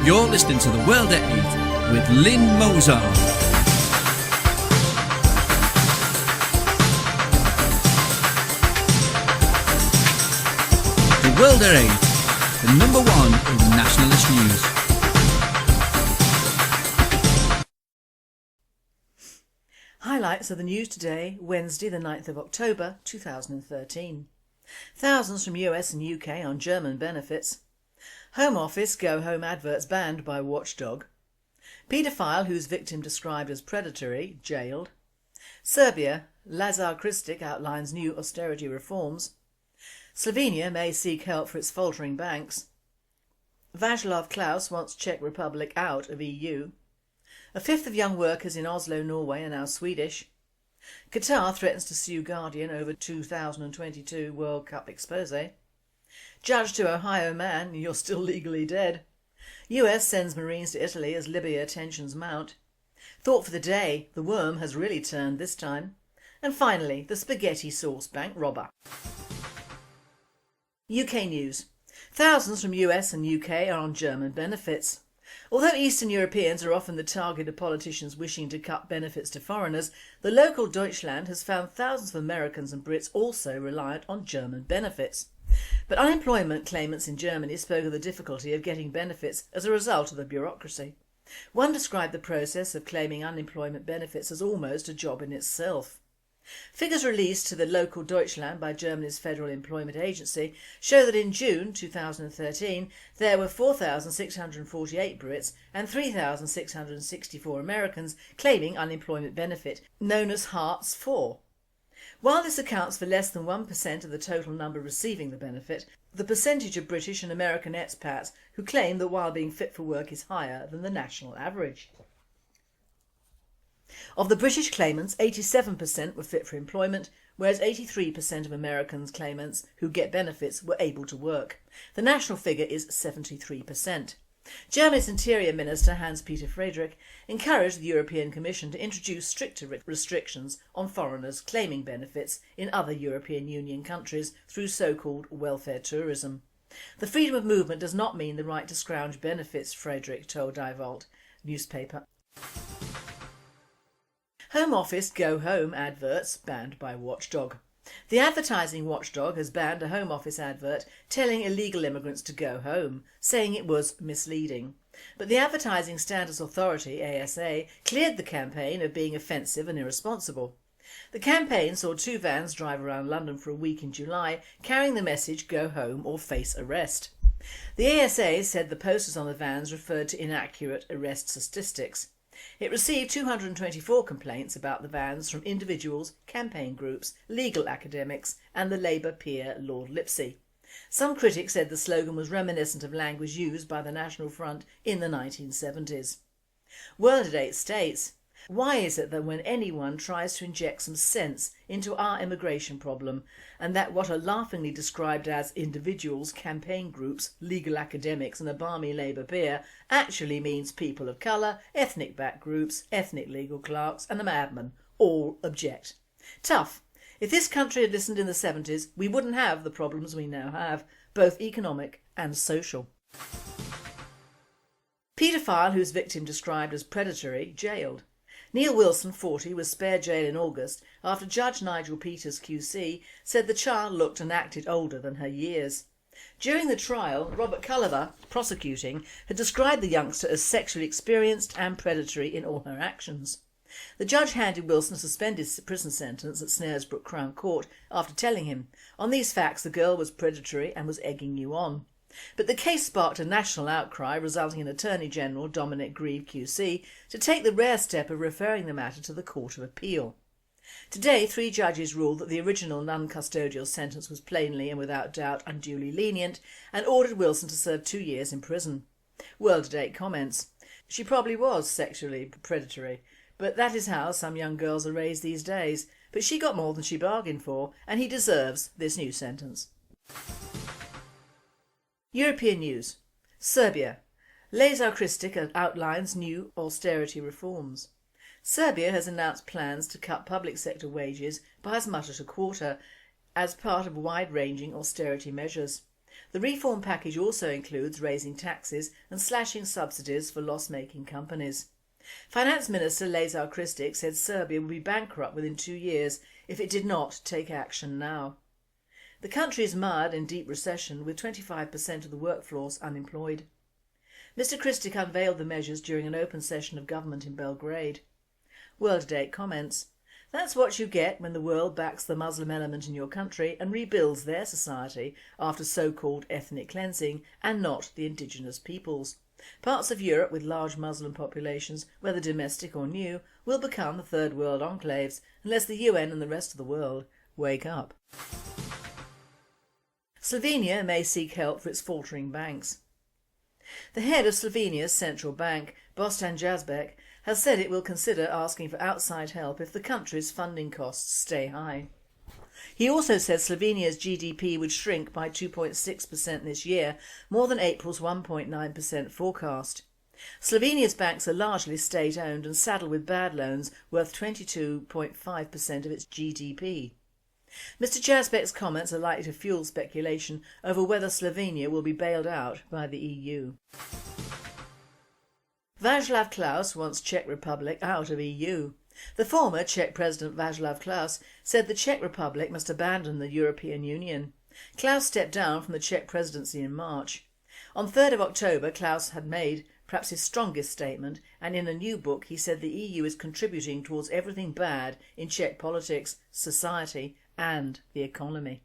You're listening to The World at 8 with Lynne Mozart. The World at 8, the number one in nationalist news. Highlights of the news today, Wednesday the 9th of October 2013. Thousands from US and UK on German benefits. Home Office go-home adverts banned by watchdog. Paedophile whose victim described as predatory, jailed. Serbia, Lazar Kristic outlines new austerity reforms. Slovenia may seek help for its faltering banks. Václav Klaus wants Czech Republic out of EU. A fifth of young workers in Oslo, Norway are now Swedish. Qatar threatens to sue Guardian over 2022 World Cup expose. Judge to Ohio man, you're still legally dead. US sends Marines to Italy as Libya tensions mount. Thought for the day, the worm has really turned this time. And finally, the spaghetti sauce bank robber. UK news. Thousands from US and UK are on German benefits. Although Eastern Europeans are often the target of politicians wishing to cut benefits to foreigners, the local Deutschland has found thousands of Americans and Brits also reliant on German benefits. But unemployment claimants in Germany spoke of the difficulty of getting benefits as a result of the bureaucracy. One described the process of claiming unemployment benefits as almost a job in itself. Figures released to the local Deutschland by Germany's Federal Employment Agency show that in June 2013 there were 4,648 Brits and 3,664 Americans claiming unemployment benefit, known as Hartz IV. While this accounts for less than 1% of the total number receiving the benefit, the percentage of British and American expats who claim that while being fit for work is higher than the national average. Of the British claimants, 87% were fit for employment, whereas 83% of Americans claimants who get benefits were able to work. The national figure is 73%. Germany's Interior Minister Hans-Peter Friedrich encouraged the European Commission to introduce stricter restrictions on foreigners claiming benefits in other European Union countries through so-called welfare tourism. The freedom of movement does not mean the right to scrounge benefits, Friedrich told Die Welt newspaper. Home Office go-home adverts banned by watchdog. The advertising watchdog has banned a Home Office advert telling illegal immigrants to go home, saying it was misleading. But the Advertising Standards Authority, ASA, cleared the campaign of being offensive and irresponsible. The campaign saw two vans drive around London for a week in July, carrying the message "Go home or face arrest." The ASA said the posters on the vans referred to inaccurate arrest statistics. It received 224 complaints about the vans from individuals, campaign groups, legal academics and the Labour peer Lord Lipsey. Some critics said the slogan was reminiscent of language used by the National Front in the 1970s. World at 8 states, why is it that when anyone tries to inject some sense into our immigration problem and that what are laughingly described as individuals, campaign groups, legal academics and a balmy Labour peer actually means people of colour, ethnic back groups, ethnic legal clerks and a madman, all object. Tough. If this country had listened in the 70s, we wouldn't have the problems we now have, both economic and social. Paedophile whose victim described as predatory, jailed. Neil Wilson, 40, was spared jail in August after Judge Nigel Peters QC said the child looked and acted older than her years. During the trial, Robert Culliver, prosecuting, had described the youngster as sexually experienced and predatory in all her actions. The judge handed Wilson a suspended prison sentence at Snaresbrook Crown Court after telling him, "On these facts the girl was predatory and was egging you on." But the case sparked a national outcry, resulting in Attorney General Dominic Grieve QC to take the rare step of referring the matter to the Court of Appeal. Today, 3 judges ruled that the original non-custodial sentence was plainly and without doubt unduly lenient and ordered Wilson to serve 2 years in prison. World at 8 comments, "She probably was sexually predatory, but that is how some young girls are raised these days. But she got more than she bargained for and he deserves this new sentence." European news. Serbia. Lazar Kristic outlines new austerity reforms. Serbia has announced plans to cut public sector wages by as much as a quarter as part of wide-ranging austerity measures. The reform package also includes raising taxes and slashing subsidies for loss-making companies. Finance Minister Lazar Krstić said Serbia would be bankrupt within 2 years if it did not take action now. The country is mired in deep recession with 25% of the workforce unemployed. Mr Krstić unveiled the measures during an open session of government in Belgrade. World at 8 comments, "That's what you get when the world backs the Muslim element in your country and rebuilds their society after so-called ethnic cleansing and not the indigenous peoples. Parts of Europe with large Muslim populations, whether domestic or new, will become the third world enclaves unless the UN and the rest of the world wake up." Slovenia may seek help for its faltering banks. The head of Slovenia's central bank, Bojan Djazbek, has said it will consider asking for outside help if the country's funding costs stay high. He also said Slovenia's GDP would shrink by 2.6% this year, more than April's 1.9% forecast. Slovenia's banks are largely state-owned and saddled with bad loans worth 22.5% of its GDP. Mr Djazbek's comments are likely to fuel speculation over whether Slovenia will be bailed out by the EU. Václav Klaus wants Czech Republic out of EU. The former Czech President Václav Klaus said the Czech Republic must abandon the European Union. Klaus stepped down from the Czech presidency in March. On 3rd of October, Klaus had made perhaps his strongest statement, and in a new book he said the EU is contributing towards everything bad in Czech politics, society and the economy.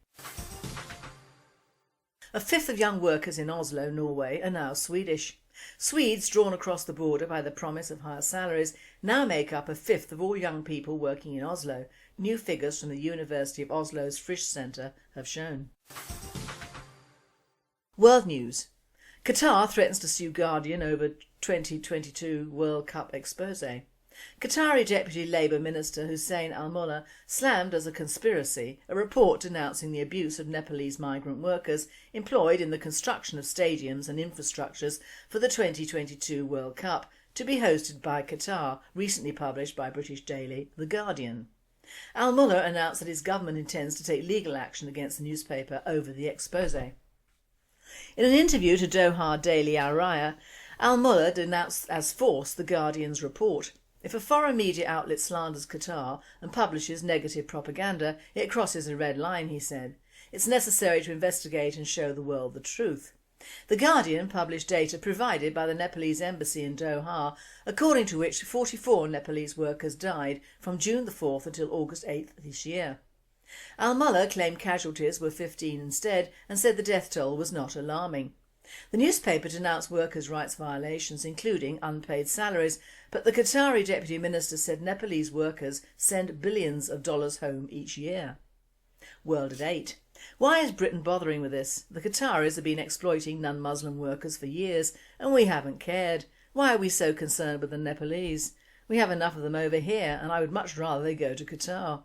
A fifth of young workers in Oslo, Norway are now Swedish. Swedes drawn across the border by the promise of higher salaries now make up a fifth of all young people working in Oslo, new figures from the University of Oslo's Frisch Centre have shown. World news. Qatar threatens to sue Guardian over 2022 World Cup expose. Qatari Deputy Labour Minister Hussein Al-Mullah slammed as a conspiracy a report denouncing the abuse of Nepalese migrant workers employed in the construction of stadiums and infrastructures for the 2022 World Cup, to be hosted by Qatar, recently published by British daily The Guardian. Al-Mullah announced that his government intends to take legal action against the newspaper over the expose. In an interview to Doha Daily Al Raya, Al-Mullah denounced as false The Guardian's report. If a foreign media outlet slanders Qatar and publishes negative propaganda, it crosses a red line, he said. It's necessary to investigate and show the world the truth. The Guardian published data provided by the Nepalese embassy in Doha, according to which 44 Nepalese workers died from June the 4th until August 8th this year. Al-Mullah claimed casualties were 15 instead and said the death toll was not alarming. The newspaper denounced workers' rights violations, including unpaid salaries, but the Qatari Deputy Minister said Nepalese workers send billions of dollars home each year. World at 8. Why is Britain bothering with this? The Qataris have been exploiting non-Muslim workers for years and we haven't cared. Why are we so concerned with the Nepalese? We have enough of them over here and I would much rather they go to Qatar.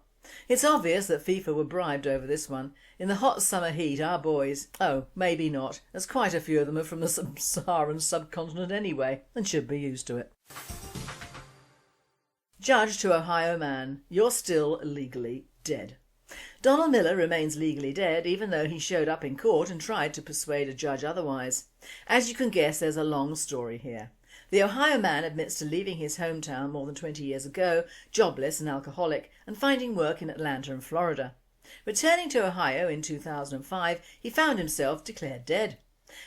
It's obvious that FIFA were bribed over this one. In the hot summer heat, our boys, oh, maybe not, as quite a few of them are from the Sub-Saharan subcontinent anyway and should be used to it. Judge to Ohio man, you're still legally dead. Donald Miller remains legally dead even though he showed up in court and tried to persuade a judge otherwise. As you can guess, there's a long story here. The Ohio man admits to leaving his hometown more than 20 years ago, jobless and alcoholic, and finding work in Atlanta and Florida. Returning to Ohio in 2005, he found himself declared dead.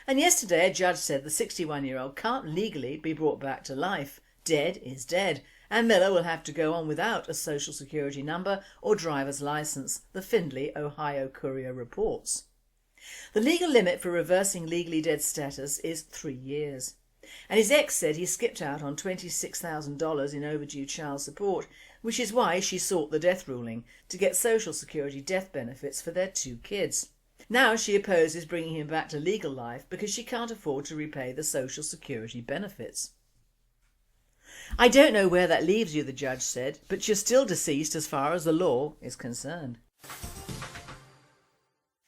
And yesterday a judge said the 61-year-old can't legally be brought back to life. Dead is dead, and Miller will have to go on without a social security number or driver's licence, the Findlay, Ohio Courier reports. The legal limit for reversing legally dead status is 3 years. And his ex said he skipped out on $26,000 in overdue child support, which is why she sought the death ruling, to get Social Security death benefits for their 2 kids. Now she opposes bringing him back to legal life because she can't afford to repay the Social Security benefits. I don't know where that leaves you, the judge said, but you're still deceased as far as the law is concerned.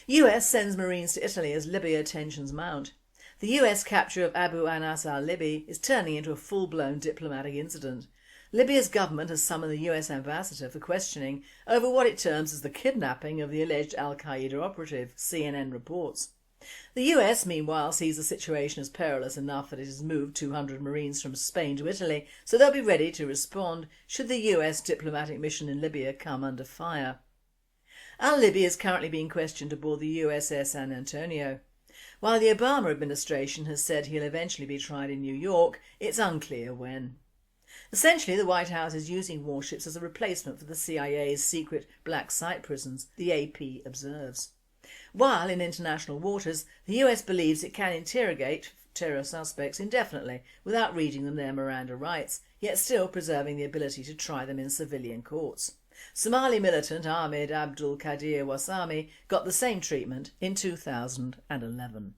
US sends Marines to Italy as Libya tensions mount. The US capture of Abu Anas al-Libi is turning into a full-blown diplomatic incident. Libya's government has summoned the US ambassador for questioning over what it terms as the kidnapping of the alleged al-Qaeda operative, CNN reports. The US meanwhile sees the situation as perilous enough that it has moved 200 Marines from Spain to Italy, so they'll be ready to respond should the US diplomatic mission in Libya come under fire. Libya is currently being questioned aboard the USS San Antonio. While the Obama administration has said he'll eventually be tried in New York, it's unclear when. Essentially, the White House is using warships as a replacement for the CIA's secret black site prisons, the AP observes. While in international waters, the US believes it can interrogate terror suspects indefinitely without reading them their Miranda rights, yet still preserving the ability to try them in civilian courts. Somali militant Ahmed Abdul Qadir Wassami got the same treatment in 2011.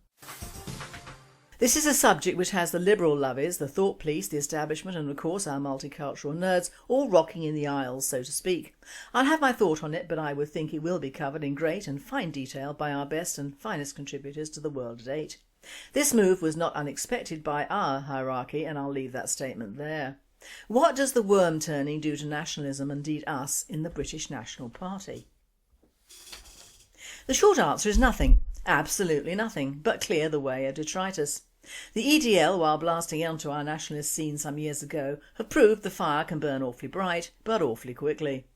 This is a subject which has the liberal lovies, the thought police, the establishment and of course our multicultural nerds all rocking in the aisles, so to speak. I'll have my thought on it, but I would think it will be covered in great and fine detail by our best and finest contributors to The World at 8. This move was not unexpected by our hierarchy, and I'll leave that statement there. What does the worm turning do to nationalism, indeed us, in the British National Party? The short answer is nothing, absolutely nothing, but clear the way of detritus. The EDL, while blasting onto our nationalist scene some years ago, have proved the fire can burn awfully bright, but awfully quickly.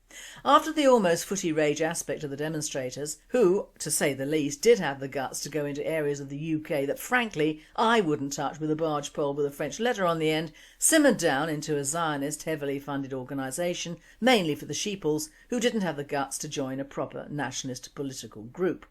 After the almost footy rage aspect of the demonstrators, who, to say the least, did have the guts to go into areas of the UK that frankly I wouldn't touch with a barge pole with a French letter on the end, simmered down into a Zionist heavily funded organisation, mainly for the sheeples, who didn't have the guts to join a proper nationalist political group.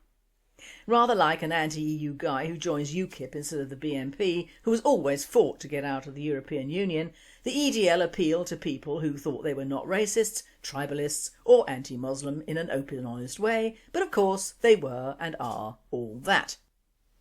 Rather like an anti-EU guy who joins UKIP instead of the BNP, who has always fought to get out of the European Union, the EDL appealed to people who thought they were not racists, tribalists or anti-Muslim in an open and honest way, but of course they were and are all that.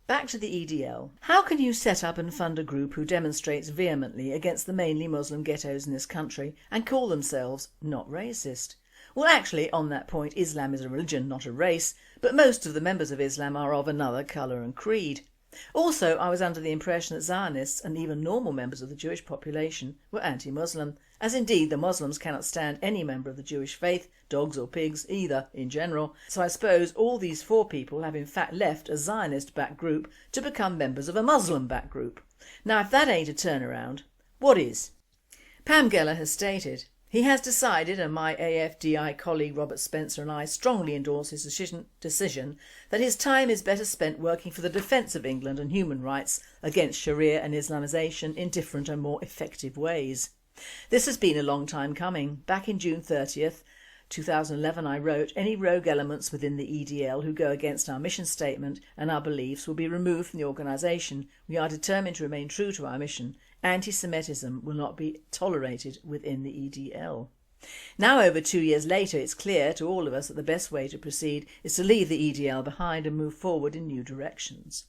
Back to the EDL. How can you set up and fund a group who demonstrates vehemently against the mainly Muslim ghettos in this country and call themselves not racist? Well, actually, on that point, Islam is a religion, not a race, but most of the members of Islam are of another colour and creed. Also, I was under the impression that Zionists and even normal members of the Jewish population were anti-Muslim, as indeed the Muslims cannot stand any member of the Jewish faith, dogs or pigs either, in general, so I suppose all these four people have in fact left a Zionist-backed group to become members of a Muslim-backed group. Now if that ain't a turnaround, what is? Pam Geller has stated, he has decided, and my AFDI colleague Robert Spencer and I strongly endorse his decision, that his time is better spent working for the defence of England and human rights against Sharia and Islamisation in different and more effective ways. This has been a long time coming. Back in June 30th, 2011 I wrote, any rogue elements within the EDL who go against our mission statement and our beliefs will be removed from the organisation. We are determined to remain true to our mission. Anti-Semitism will not be tolerated within the EDL. Now over 2 years later it's clear to all of us that the best way to proceed is to leave the EDL behind and move forward in new directions.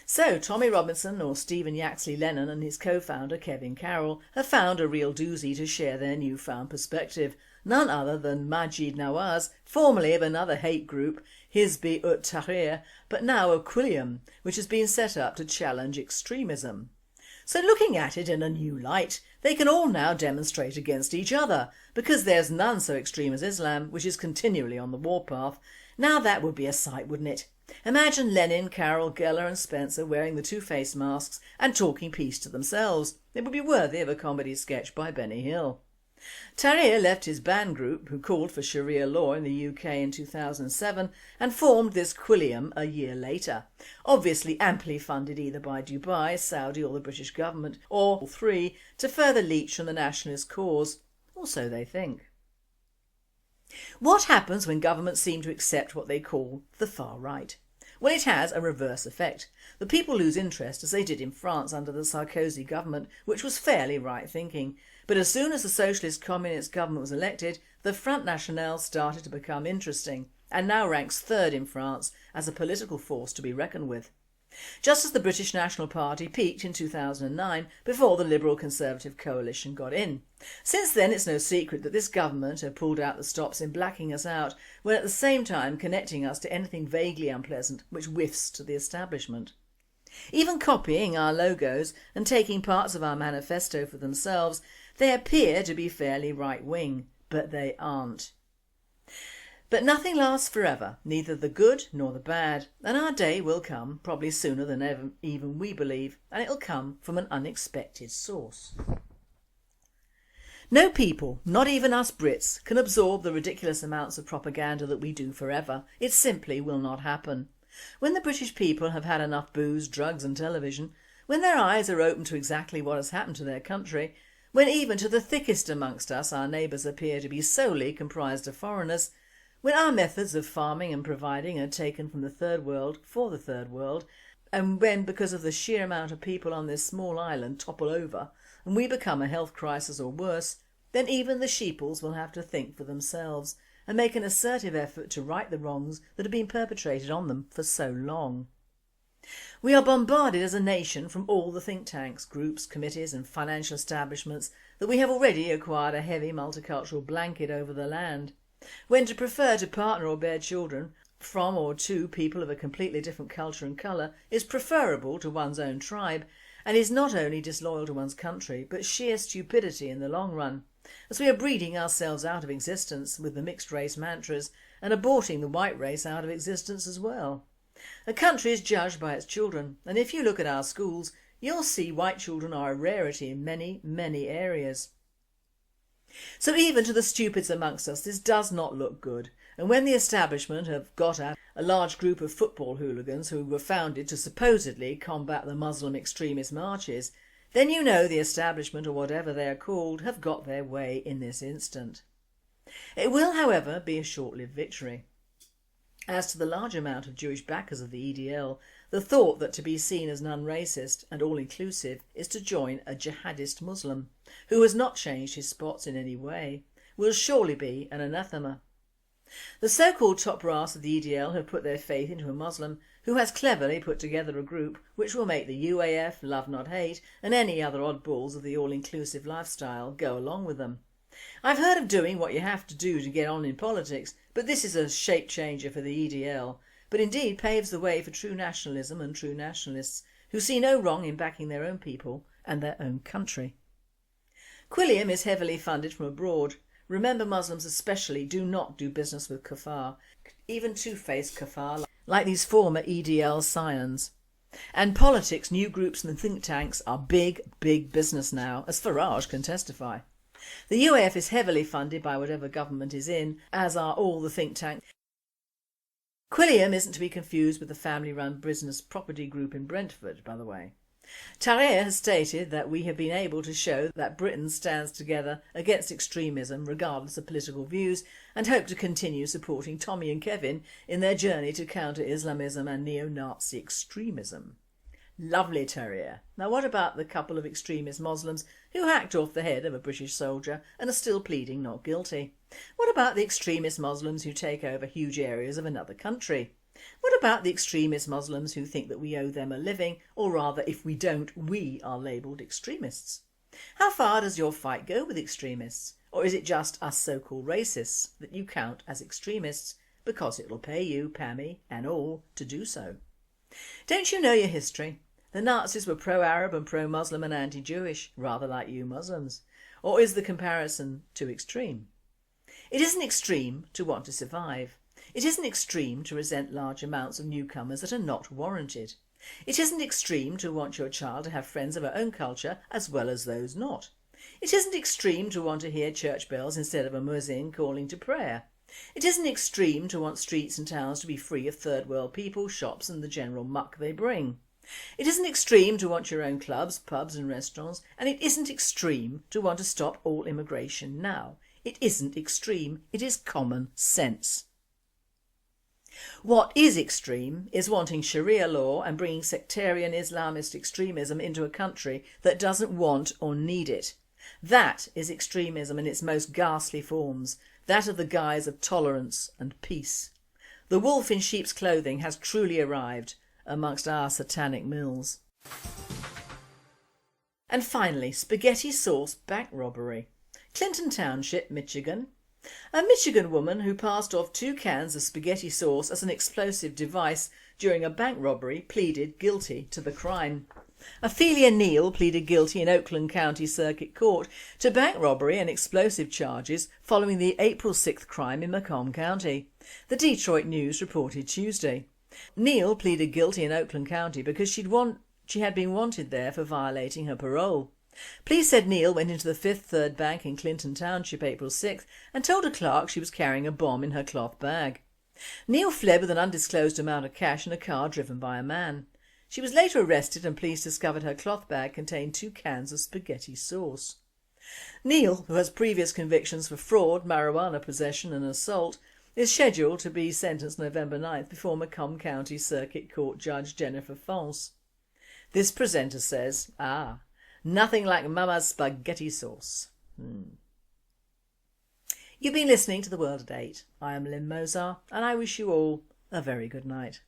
So Tommy Robinson, or Stephen Yaxley Lennon, and his co-founder Kevin Carroll have found a real doozy to share their newfound perspective. None other than Maajid Nawaz, formerly of another hate group, Hizb ut Tahrir, but now of Quillium, which has been set up to challenge extremism. So looking at it in a new light, they can all now demonstrate against each other, because there's none so extreme as Islam, which is continually on the warpath. Now that would be a sight, wouldn't it? Imagine Lenin, Carroll, Geller and Spencer wearing the two face masks and talking peace to themselves. It would be worthy of a comedy sketch by Benny Hill. Tahrir left his band group, who called for Sharia law in the UK in 2007, and formed this Quillium a year later, obviously amply funded either by Dubai, Saudi or the British government, or all three, to further leech from the nationalist cause, or so they think. What happens when governments seem to accept what they call the far right? Well, it has a reverse effect. The people lose interest, as they did in France under the Sarkozy government, which was fairly right thinking. But as soon as the Socialist Communist government was elected, the Front National started to become interesting, and now ranks third in France as a political force to be reckoned with. Just as the British National Party peaked in 2009 before the Liberal Conservative coalition got in. Since then it's no secret that this government have pulled out the stops in blacking us out, when at the same time connecting us to anything vaguely unpleasant which whiffs to the establishment. Even copying our logos and taking parts of our manifesto for themselves, they appear to be fairly right-wing, but they aren't. But nothing lasts forever, neither the good nor the bad, and our day will come, probably sooner than ever even we believe, and it'll come from an unexpected source. No people, not even us Brits, can absorb the ridiculous amounts of propaganda that we do forever. It simply will not happen. When the British people have had enough booze, drugs and television, when their eyes are open to exactly what has happened to their country, when even to the thickest amongst us our neighbours appear to be solely comprised of foreigners, when our methods of farming and providing are taken from the third world for the third world, and when because of the sheer amount of people on this small island topple over and we become a health crisis or worse, then even the sheeples will have to think for themselves and make an assertive effort to right the wrongs that have been perpetrated on them for so long. We are bombarded as a nation from all the think tanks, groups, committees and financial establishments that we have already acquired a heavy multicultural blanket over the land, when to prefer to partner or bear children from or to people of a completely different culture and colour is preferable to one's own tribe and is not only disloyal to one's country but sheer stupidity in the long run, as we are breeding ourselves out of existence with the mixed race mantras and aborting the white race out of existence as well. A country is judged by its children, and if you look at our schools you'll see white children are a rarity in many areas. So even to the stupids amongst us this does not look good, and when the establishment have got at a large group of football hooligans who were founded to supposedly combat the Muslim extremist marches, then you know the establishment, or whatever they are called, have got their way in this instant. It will, however, be a short-lived victory. As to the large amount of Jewish backers of the EDL, the thought that to be seen as non-racist and all-inclusive is to join a jihadist Muslim, who has not changed his spots in any way, will surely be an anathema. The so-called top brass of the EDL have put their faith into a Muslim who has cleverly put together a group which will make the UAF, Love Not Hate and any other oddballs of the all-inclusive lifestyle go along with them. I've heard of doing what you have to do to get on in politics, but this is a shape changer for the EDL, but indeed paves the way for true nationalism and true nationalists who see no wrong in backing their own people and their own country. Quillium is heavily funded from abroad. Remember, Muslims especially do not do business with kuffar, even two-faced kuffar like these former EDL scions. And politics, new groups and think tanks are big business now, as Farage can testify. The UAF is heavily funded by whatever government is in, as are all the think tanks. Quillium isn't to be confused with the family-run business property group in Brentford, by the way. Sharia has stated that we have been able to show that Britain stands together against extremism regardless of political views and hope to continue supporting Tommy and Kevin in their journey to counter Islamism and neo-Nazi extremism. Lovely, Terrier. Now what about the couple of extremist Muslims who hacked off the head of a British soldier and are still pleading not guilty? What about the extremist Muslims who take over huge areas of another country? What about the extremist Muslims who think that we owe them a living, or rather if we don't, we are labelled extremists? How far does your fight go with extremists? Or is it just us so-called racists that you count as extremists because it'll pay you, Pammy and all, to do so? Don't you know your history? The Nazis were pro-Arab and pro-Muslim and anti-Jewish, rather like you Muslims. Or is the comparison too extreme? It isn't extreme to want to survive. It isn't extreme to resent large amounts of newcomers that are not warranted. It isn't extreme to want your child to have friends of her own culture as well as those not. It isn't extreme to want to hear church bells instead of a muezzin calling to prayer. It isn't extreme to want streets and towns to be free of third world people, shops and the general muck they bring. It isn't extreme to want your own clubs, pubs and restaurants, and it isn't extreme to want to stop all immigration now. It isn't extreme, it is common sense. What is extreme is wanting Sharia law and bringing sectarian Islamist extremism into a country that doesn't want or need it. That is extremism in its most ghastly forms, that of the guise of tolerance and peace. The wolf in sheep's clothing has truly arrived amongst our Satanic Mills. And finally, spaghetti sauce bank robbery. Clinton Township, Michigan. A Michigan woman who passed off 2 cans of spaghetti sauce as an explosive device during a bank robbery pleaded guilty to the crime. Ophelia Neal pleaded guilty in Oakland County Circuit Court to bank robbery and explosive charges following the April 6th crime in Macomb County. The Detroit News reported Tuesday. Neal pleaded guilty in Oakland County because she had been wanted there for violating her parole. Police said Neal went into the Fifth Third Bank in Clinton Township April 6th and told a clerk she was carrying a bomb in her cloth bag. Neal fled with an undisclosed amount of cash in a car driven by a man. She was later arrested and police discovered her cloth bag contained 2 cans of spaghetti sauce. Neal, who has previous convictions for fraud, marijuana possession and assault, is scheduled to be sentenced November 9th before Macomb County Circuit Court Judge Jennifer Fonce. This presenter says, nothing like Mama's spaghetti sauce. You've been listening to The World at 8. I am Lynne Mozar and I wish you all a very good night.